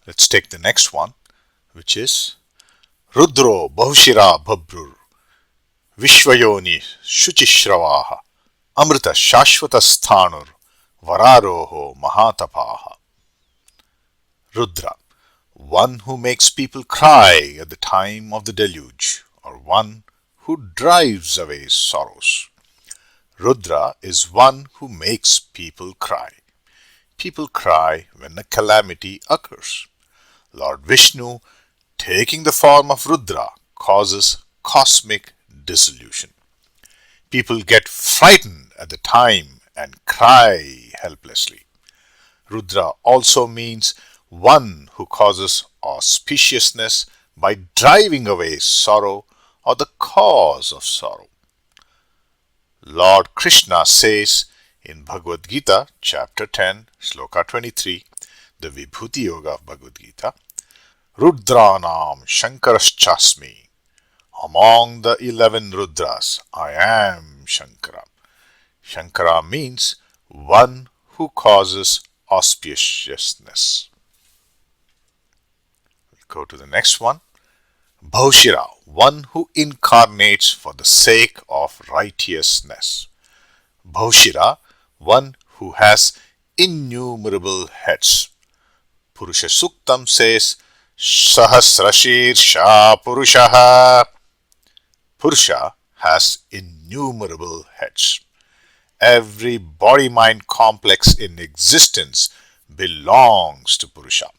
Let's take the next one, which is Rudro Bahuśira Bhabrur Vishvayoni Suchiśravā Amrita Shashvata Sthanur Vararoho Mahatapaha. Rudra, one who makes people cry at the time of the deluge, or one who drives away sorrows. Rudra is one who makes people cry. People cry when a calamity occurs. Lord Vishnu, taking the form of Rudra, causes cosmic dissolution. People get frightened at the time and cry helplessly. Rudra also means one who causes auspiciousness by driving away sorrow or the cause of sorrow. Lord Krishna says in Bhagavad Gita, chapter 10, sloka 23, the Vibhuti Yoga of Bhagavad Gita, Rudranam Shankaraschasmi. Among the 11 Rudras, I am Shankara. Shankara means one who causes auspiciousness. We'll go to the next one. Bahuśira, one who incarnates for the sake of righteousness. Bahuśira, one who has innumerable heads. Purusha Suktam says, Sahasrashirsha Purushaha. Purusha has innumerable heads. Every body-mind complex in existence belongs to Purusha.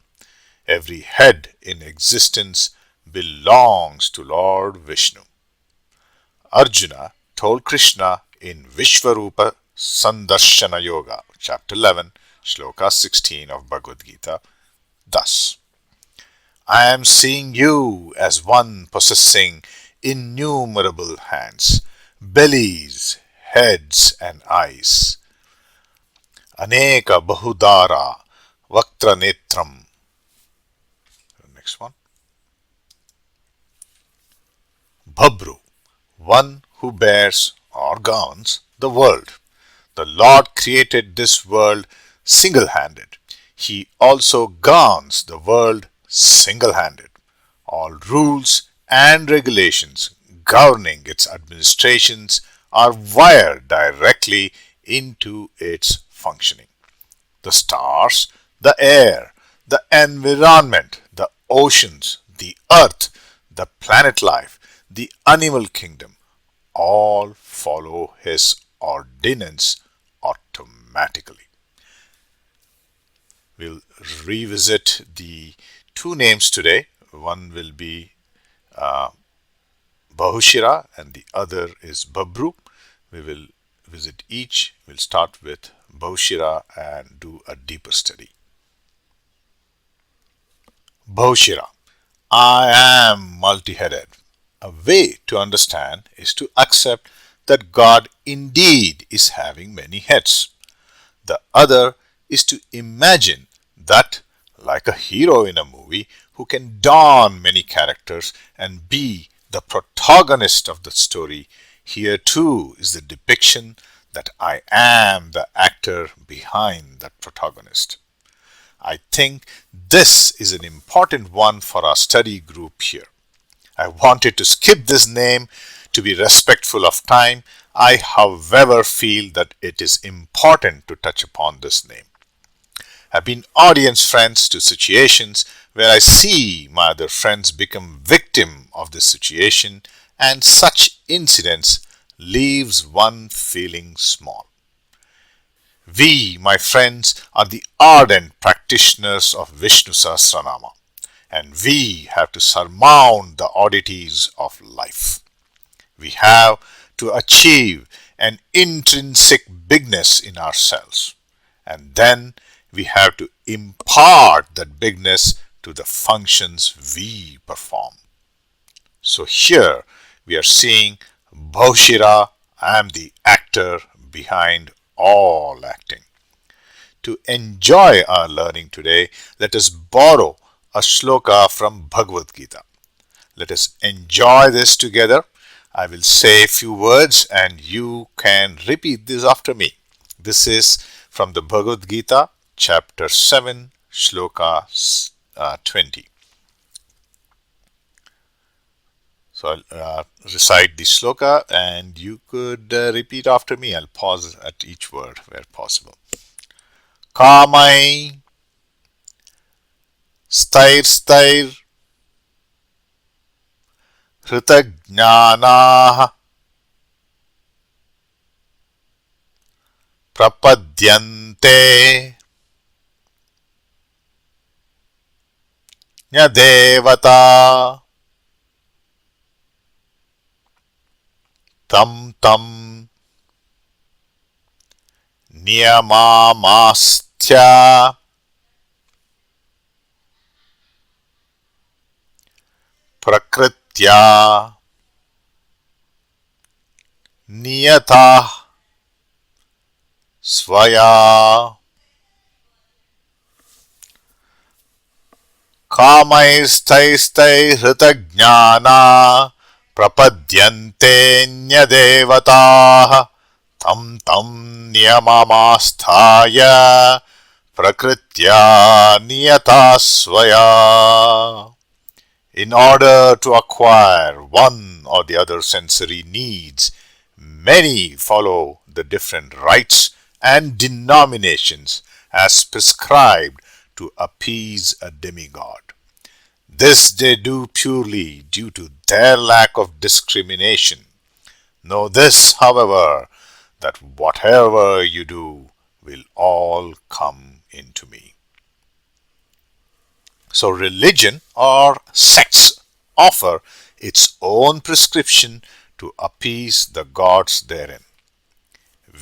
Every head in existence belongs to Lord Vishnu. Arjuna told Krishna in Vishvarupa Sandarshana Yoga, chapter 11, sloka 16 of Bhagavad Gita, thus: I am seeing you as one possessing innumerable hands, bellies, heads and eyes. Aneka Bahudara Vaktra Netram. Next one. Bhabru, one who bears or governs the world. The Lord created this world single-handed. He also governs the world single-handed. All rules and regulations governing its administrations are wired directly into its functioning. The stars, the air, the environment, the oceans, the earth, the planet life, the animal kingdom, all follow his ordinance automatically. We'll revisit the two names today. One will be Bahuśira and the other is Bhabru. We will visit each. We'll start with Bahuśira and do a deeper study. Bahuśira, I am multi-headed. A way to understand is to accept that God indeed is having many heads. The other is to imagine that, like a hero in a movie who can don many characters and be the protagonist of the story, here too is the depiction that I am the actor behind that protagonist. I think this is an important one for our study group here. I wanted to skip this name to be respectful of time. I, however, feel that it is important to touch upon this name. I've been audience friends to situations where I see my other friends become victim of this situation, and such incidents leaves one feeling small. We, my friends, are the ardent practitioners of Vishnu Sahasranama, and we have to surmount the oddities of life. We have to achieve an intrinsic bigness in ourselves, and then we have to impart that bigness to the functions we perform. So here we are seeing Bahuśira, I am the actor behind all acting. To enjoy our learning today, let us borrow a shloka from Bhagavad Gita. Let us enjoy this together. I will say a few words and you can repeat this after me. This is from the Bhagavad Gita, chapter 7, shloka 20. So I'll recite the sloka and you could repeat after me. I'll pause at each word where possible. Kamai stair stair hritagnyanaha prapadyante nyadevata tam tam niyamamastya prakritya niyata svaya kamaistai hritagnyana prapadyante nyadevataah tam tam niyamamasthaya prakritya niyata svaya. In order to acquire one or the other sensory needs, many follow the different rites and denominations as prescribed to appease a demigod. This they do purely due to their lack of discrimination. Know this, however, that whatever you do will all come into me. So religion or sects offer its own prescription to appease the gods therein.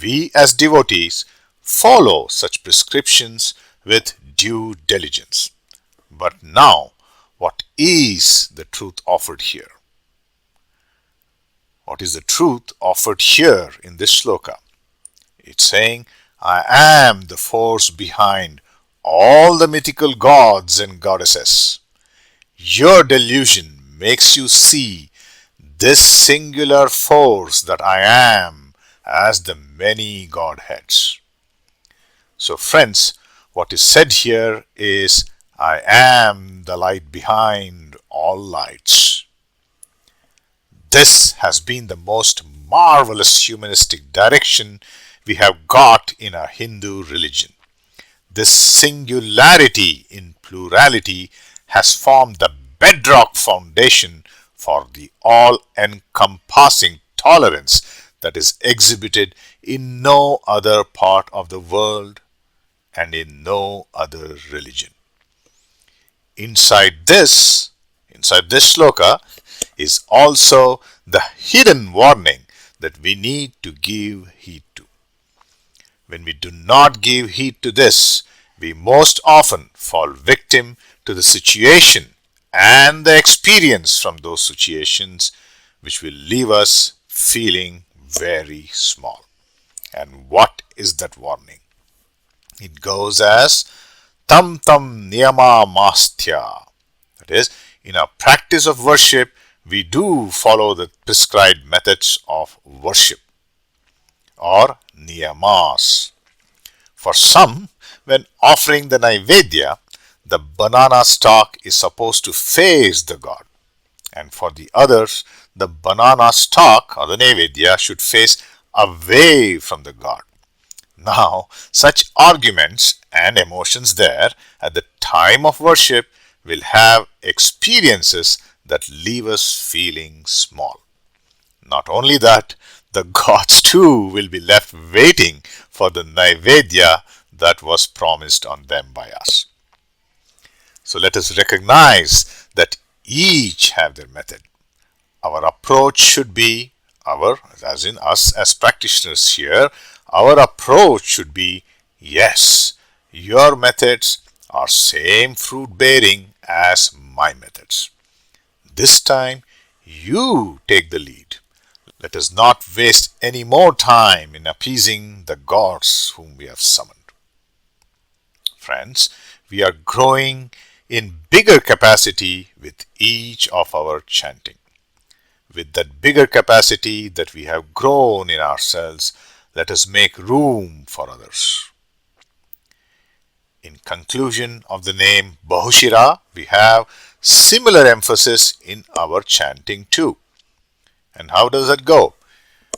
We as devotees follow such prescriptions with due diligence. But now, what is the truth offered here? What is the truth offered here in this sloka? It's saying, I am the force behind all the mythical gods and goddesses. Your delusion makes you see this singular force that I am as the many godheads. So friends, what is said here is, I am the light behind all lights. This has been the most marvelous humanistic direction we have got in our Hindu religion. This singularity in plurality has formed the bedrock foundation for the all-encompassing tolerance that is exhibited in no other part of the world and in no other religion. Inside this sloka is also the hidden warning that we need to give heed to. When we do not give heed to this, we most often fall victim to the situation and the experience from those situations, which will leave us feeling very small. And what is that warning? It goes as tam tam niyama mastya. That is, in our practice of worship, we do follow the prescribed methods of worship or niyamas. For some, when offering the naivedya, the banana stalk is supposed to face the god. And for the others, the banana stalk or the naivedya should face away from the god. Now, such arguments and emotions there at the time of worship will have experiences that leave us feeling small. Not only that, the gods too will be left waiting for the naivedya that was promised on them by us. So let us recognize that each have their method. Our approach should be, as in us as practitioners here, our approach should be, yes, your methods are same fruit bearing as my methods. This time, you take the lead. Let us not waste any more time in appeasing the gods whom we have summoned. Friends, we are growing in bigger capacity with each of our chanting. With that bigger capacity that we have grown in ourselves, let us make room for others. In conclusion of the name Bahuśira, we have similar emphasis in our chanting too. And how does it go?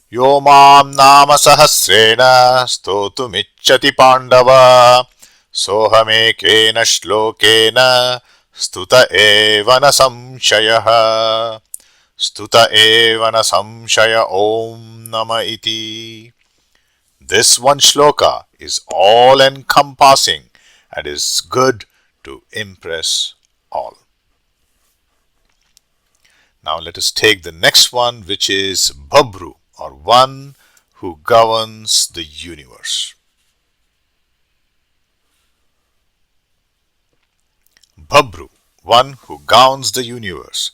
Yo mam nama sahasrena stotumichchati pandava sohamekena shlokena stuta eva na samshayah. Stuta eva na samshaya om nama iti. This one shloka is all-encompassing and is good to impress all. Now let us take the next one, which is Babru, or one who governs the universe. Babru, one who governs the universe.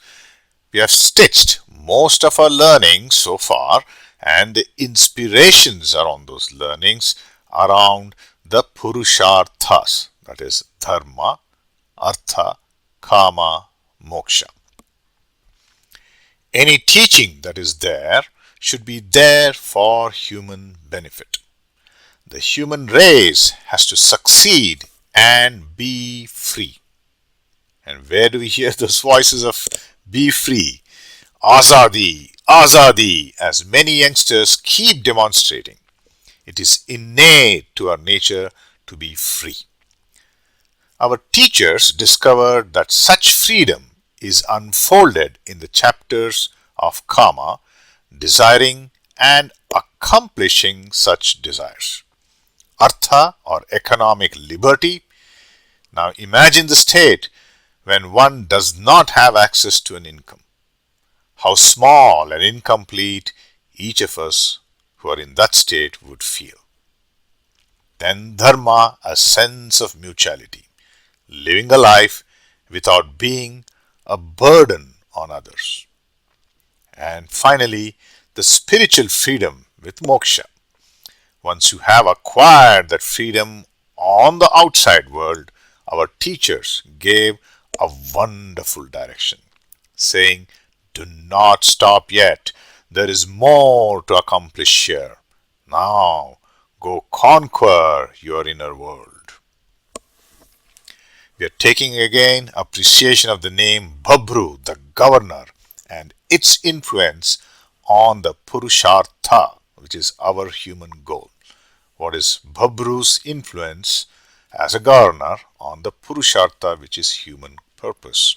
We have stitched most of our learning so far and the inspirations around those learnings around the Purusharthas, that is Dharma, Artha, Kama, Moksha. Any teaching that is there should be there for human benefit. The human race has to succeed and be free. And where do we hear those voices of be free? Azadi, Azadi, as many youngsters keep demonstrating. It is innate to our nature to be free. Our teachers discovered that such freedom is unfolded in the chapters of Kama, desiring and accomplishing such desires. Artha, or economic liberty. Now imagine the state when one does not have access to an income. How small and incomplete each of us who are in that state would feel. Then Dharma, a sense of mutuality, living a life without being a burden on others. And finally, the spiritual freedom with moksha. Once you have acquired that freedom on the outside world, our teachers gave a wonderful direction, saying, do not stop yet. There is more to accomplish here. Now, go conquer your inner world. We are taking again appreciation of the name Babru, the governor, and its influence on the Purushartha, which is our human goal. What is Babru's influence as a governor on the Purushartha, which is human purpose?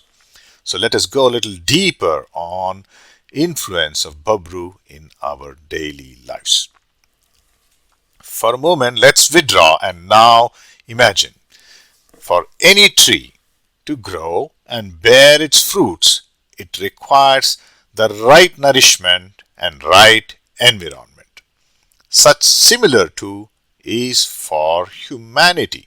So let us go a little deeper on influence of Babru in our daily lives. For a moment, let's withdraw and now imagine. For any tree to grow and bear its fruits, it requires the right nourishment and right environment. Such similar to is for humanity.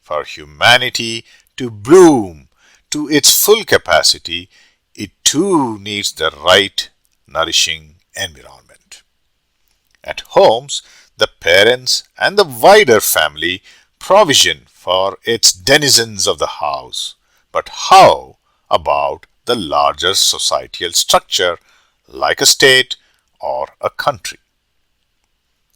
For humanity to bloom to its full capacity, it too needs the right nourishing environment. At homes, the parents and the wider family provision for its denizens of the house. But how about the larger societal structure like a state or a country?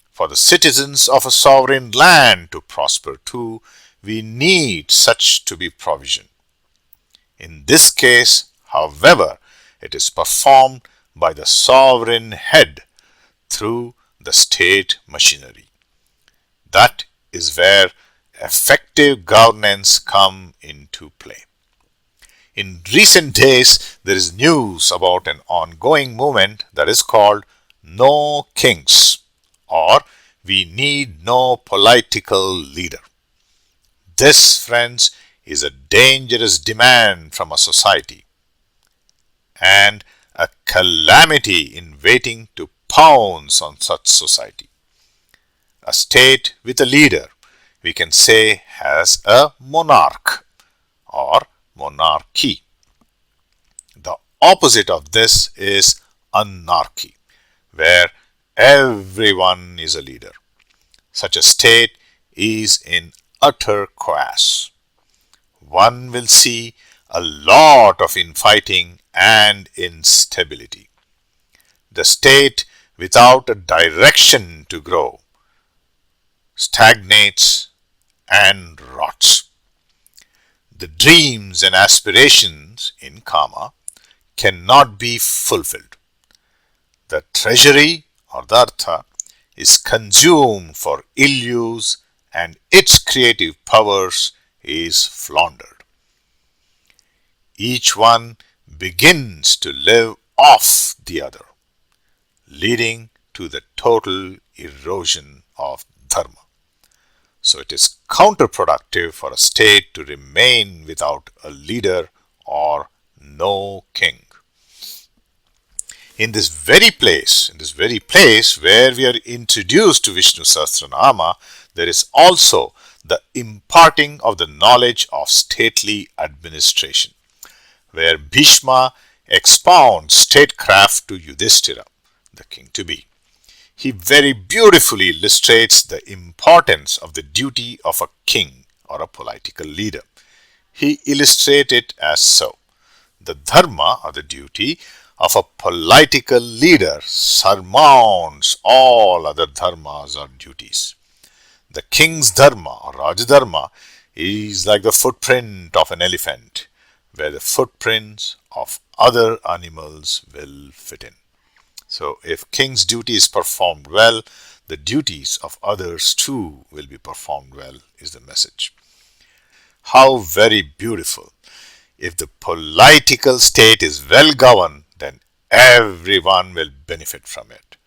For the citizens of a sovereign land to prosper too, we need such to be provision. In this case, however, it is performed by the sovereign head through the state machinery. That is where effective governance come into play. In recent days, there is news about an ongoing movement that is called No Kings, or we need no political leader. This, friends, is a dangerous demand from a society and a calamity in waiting to pounce on such society. A state with a leader, we can say, has a monarch or monarchy. The opposite of this is anarchy, where everyone is a leader. Such a state is in utter chaos. One will see a lot of infighting and instability. The state without a direction to grow stagnates and rots. The dreams and aspirations in karma cannot be fulfilled. The treasury or the artha is consumed for ill use and its creative powers is floundered. Each one begins to live off the other, leading to the total erosion of dharma. So it is counterproductive for a state to remain without a leader or no king. In this very place where we are introduced to Vishnu Sahasranama, there is also the imparting of the knowledge of stately administration, where Bhishma expounds statecraft to Yudhishthira, the king to be. He very beautifully illustrates the importance of the duty of a king or a political leader. He illustrates it as so. The dharma or the duty of a political leader surmounts all other dharmas or duties. The king's dharma or Rajadharma is like the footprint of an elephant, where the footprints of other animals will fit in. So if king's duty is performed well, the duties of others too will be performed well, is the message. How very beautiful. If the political state is well governed, then everyone will benefit from it.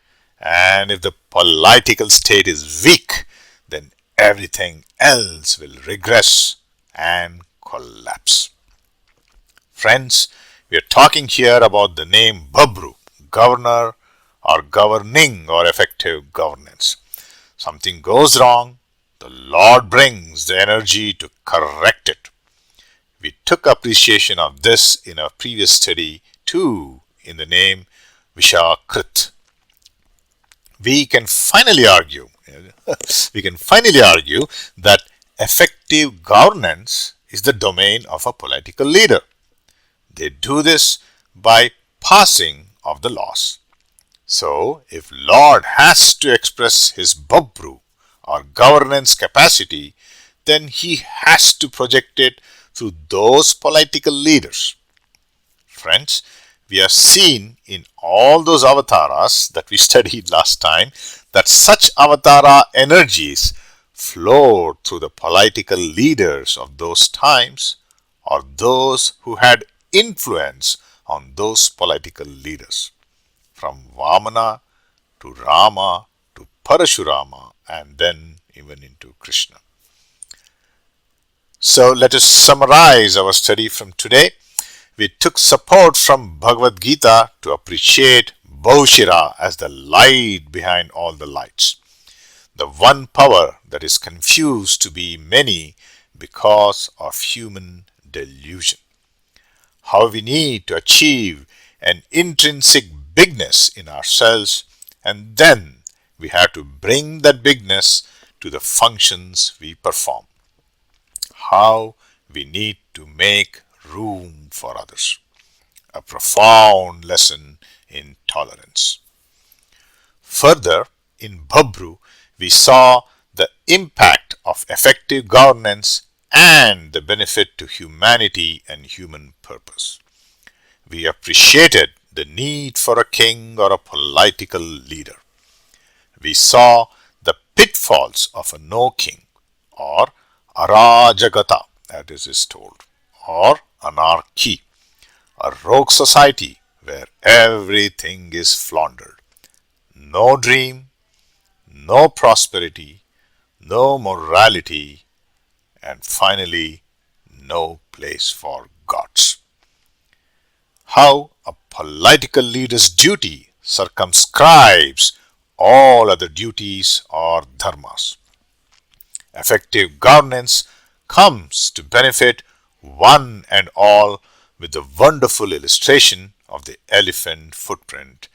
And if the political state is weak, then everything else will regress and collapse. Friends, we are talking here about the name Babru, governor or governing or effective governance. Something goes wrong, the Lord brings the energy to correct it. We took appreciation of this in our previous study too, in the name Vishakrit. We can finally argue that effective governance is the domain of a political leader. They do this by passing of the laws. So, if Lord has to express his Babru or governance capacity, then he has to project it through those political leaders. Friends, we have seen in all those avatars that we studied last time that such avatara energies flowed through the political leaders of those times or those who had influence on those political leaders, from Vamana to Rama to Parashurama and then even into Krishna. So let us summarize our study from today. We took support from Bhagavad Gita to appreciate Bahuśira as the light behind all the lights, the one power that is confused to be many because of human delusion. How we need to achieve an intrinsic bigness in ourselves, and then we have to bring that bigness to the functions we perform. How we need to make room for others. A profound lesson in tolerance. Further, in Babru, we saw the impact of effective governance and the benefit to humanity and human purpose. We appreciated the need for a king or a political leader. We saw the pitfalls of a no king or arajagata, as is told, or anarchy, a rogue society where everything is floundered. No dream, no prosperity, no morality, and finally, no place for gods. How a political leader's duty circumscribes all other duties or dharmas. Effective governance comes to benefit one and all with the wonderful illustration of the elephant footprint,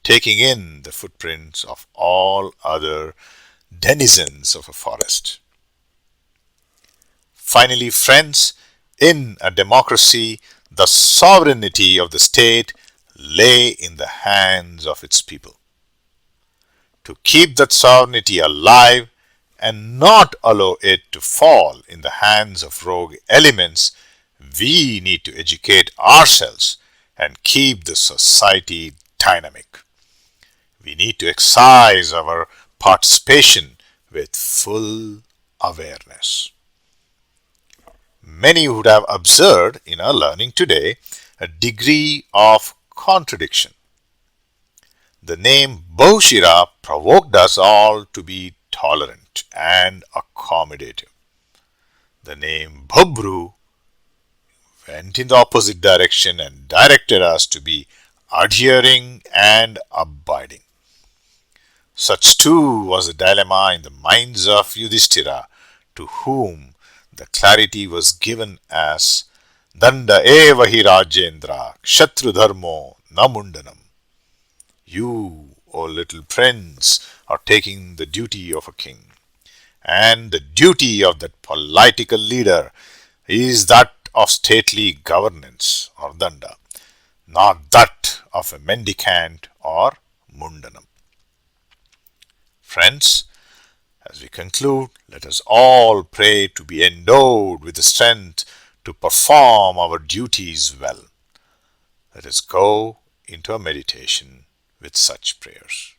taking in the footprints of all other denizens of a forest. Finally, friends, in a democracy, the sovereignty of the state lay in the hands of its people. To keep that sovereignty alive, and not allow it to fall in the hands of rogue elements, we need to educate ourselves and keep the society dynamic. We need to exercise our participation with full awareness. Many would have observed in our learning today a degree of contradiction. The name Bahuśira provoked us all to be tolerant and accommodative. The name Bhabru went in the opposite direction and directed us to be adhering and abiding. Such too was the dilemma in the minds of Yudhishthira, to whom the clarity was given as Danda eva hi Rajendra Kshatru Dharmo Namundanam. You, O little prince, are taking the duty of a king, and the duty of that political leader is that of stately governance or danda, not that of a mendicant or mundanam. Friends, as we conclude, let us all pray to be endowed with the strength to perform our duties well. Let us go into a meditation with such prayers.